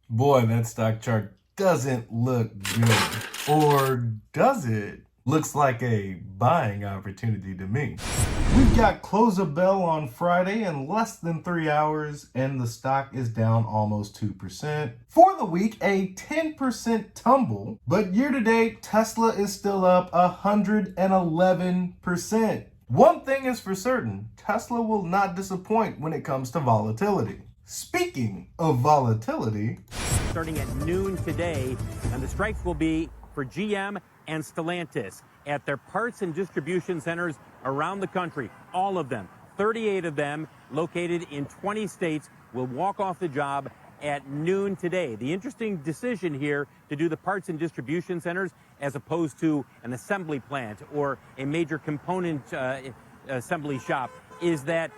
Boy, that stock chart doesn't look good. Or does it? Looks like a buying opportunity to me. We've got close a bell on Friday in less than 3 hours, and the stock is down almost 2%. For the week, a 10% tumble, but year to date, Tesla is still up 111%. One thing is for certain, Tesla will not disappoint when it comes to volatility. Speaking of volatility, starting at noon today, and the strikes will be for GM and Stellantis at their parts and distribution centers around the country. All of them, 38 of them located in 20 states, will walk off the job at noon today. The interesting decision here to do the parts and distribution centers as opposed to an assembly plant or a major component assembly shop is that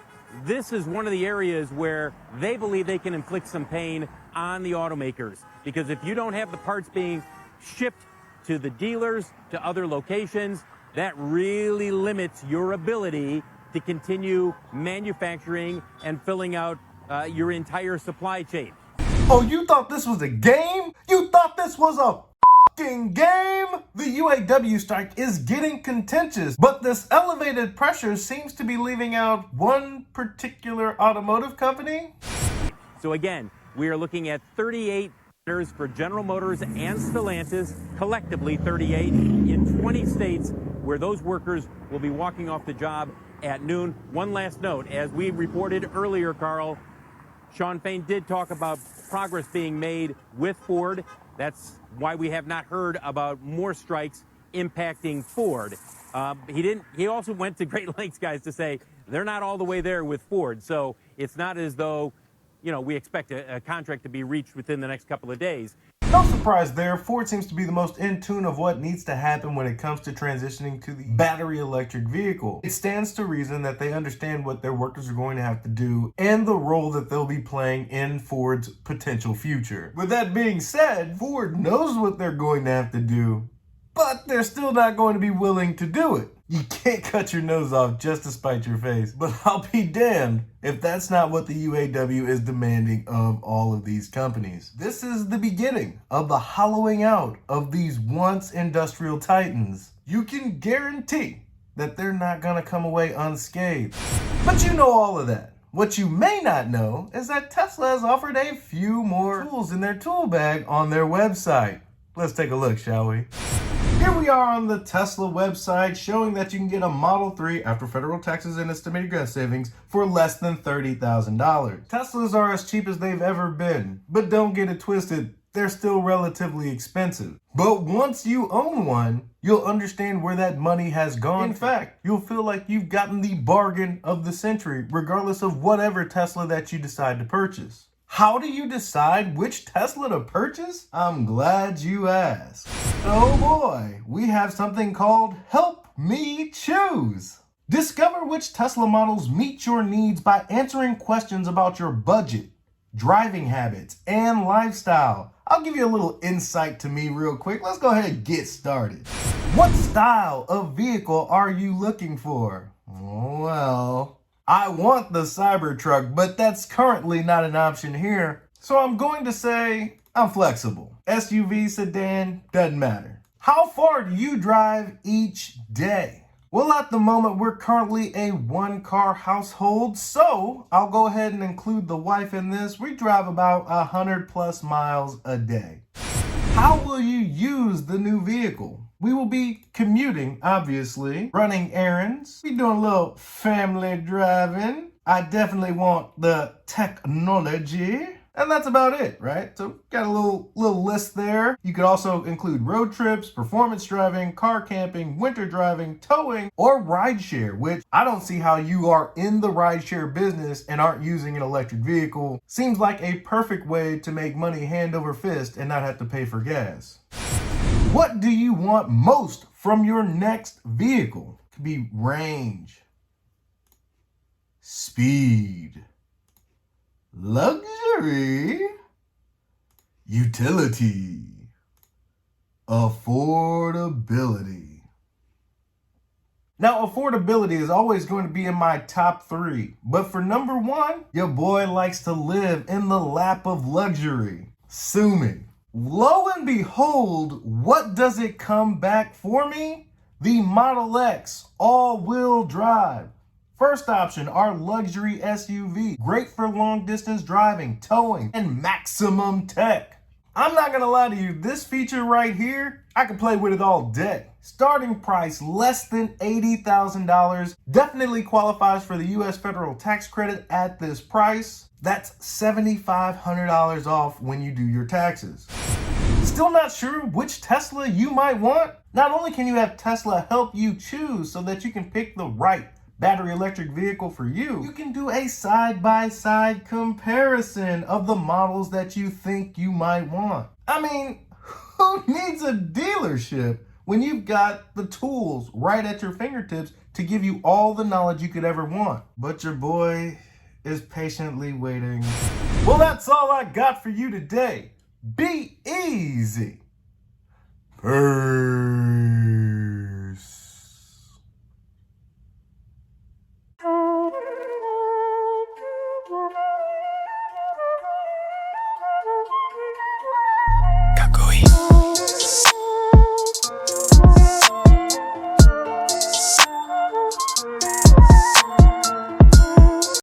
this is one of the areas where they believe they can inflict some pain on the automakers. Because if you don't have the parts being shipped to the dealers, to other locations, that really limits your ability to continue manufacturing and filling out your entire supply chain. Oh, you thought this was a game? You thought this was a game? The UAW strike is getting contentious, but this elevated pressure seems to be leaving out one particular automotive company. So again, we are looking at 38 for General Motors and Stellantis, collectively 38 in 20 states where those workers will be walking off the job at noon. One last note, as we reported earlier, Carl, Sean Fain did talk about progress being made with Ford. That's why we have not heard about more strikes impacting Ford. He also went to great lengths, guys, to say they're not all the way there with Ford. So it's not as though, we expect a contract to be reached within the next couple of days. No surprise there, Ford seems to be the most in tune of what needs to happen when it comes to transitioning to the battery electric vehicle. It stands to reason that they understand what their workers are going to have to do and the role that they'll be playing in Ford's potential future. With that being said, Ford knows what they're going to have to do, but they're still not going to be willing to do it. You can't cut your nose off just to spite your face, but I'll be damned if that's not what the UAW is demanding of all of these companies. This is the beginning of the hollowing out of these once industrial titans. You can guarantee that they're not gonna come away unscathed. But you know all of that. What you may not know is that Tesla has offered a few more tools in their tool bag on their website. Let's take a look, shall we? Here we are on the Tesla website showing that you can get a Model 3 after federal taxes and estimated gas savings for less than $30,000. Teslas are as cheap as they've ever been, but don't get it twisted, they're still relatively expensive. But once you own one, you'll understand where that money has gone. In fact, you'll feel like you've gotten the bargain of the century, regardless of whatever Tesla that you decide to purchase. How do you decide which Tesla to purchase? I'm glad you asked. Oh boy, we have something called Help Me Choose. Discover which Tesla models meet your needs by answering questions about your budget, driving habits, and lifestyle. I'll give you a little insight to me real quick. Let's go ahead and get started. What style of vehicle are you looking for? Well, I want the Cybertruck, but that's currently not an option here. So I'm going to say I'm flexible. SUV, sedan, doesn't matter. How far do you drive each day? Well, at the moment, we're currently a one-car household, so I'll go ahead and include the wife in this. We drive about 100+ miles a day. How will you use the new vehicle? We will be commuting, obviously, running errands. We're doing a little family driving. I definitely want the technology. And that's about it, right? So got a little list there. You could also include road trips, performance driving, car camping, winter driving, towing, or rideshare, which I don't see how you are in the rideshare business and aren't using an electric vehicle. Seems like a perfect way to make money hand over fist and not have to pay for gas. What do you want most from your next vehicle? It could be range, speed, luxury, utility, affordability. Now, affordability is always going to be in my top 3, but for number 1, your boy likes to live in the lap of luxury. Sue me. Lo and behold, what does it come back for me? The Model X all-wheel drive. First option, our luxury SUV. Great for long distance driving, towing, and maximum tech. I'm not gonna lie to you, this feature right here, I can play with it all day. Starting price less than $80,000. Definitely qualifies for the US federal tax credit at this price. That's $7,500 off when you do your taxes. Still not sure which Tesla you might want? Not only can you have Tesla help you choose so that you can pick the right battery electric vehicle for you, you can do a side-by-side comparison of the models that you think you might want. I mean, who needs a dealership when you've got the tools right at your fingertips to give you all the knowledge you could ever want? But your boy is patiently waiting. Well, that's all I got for you today. Be easy. Peace.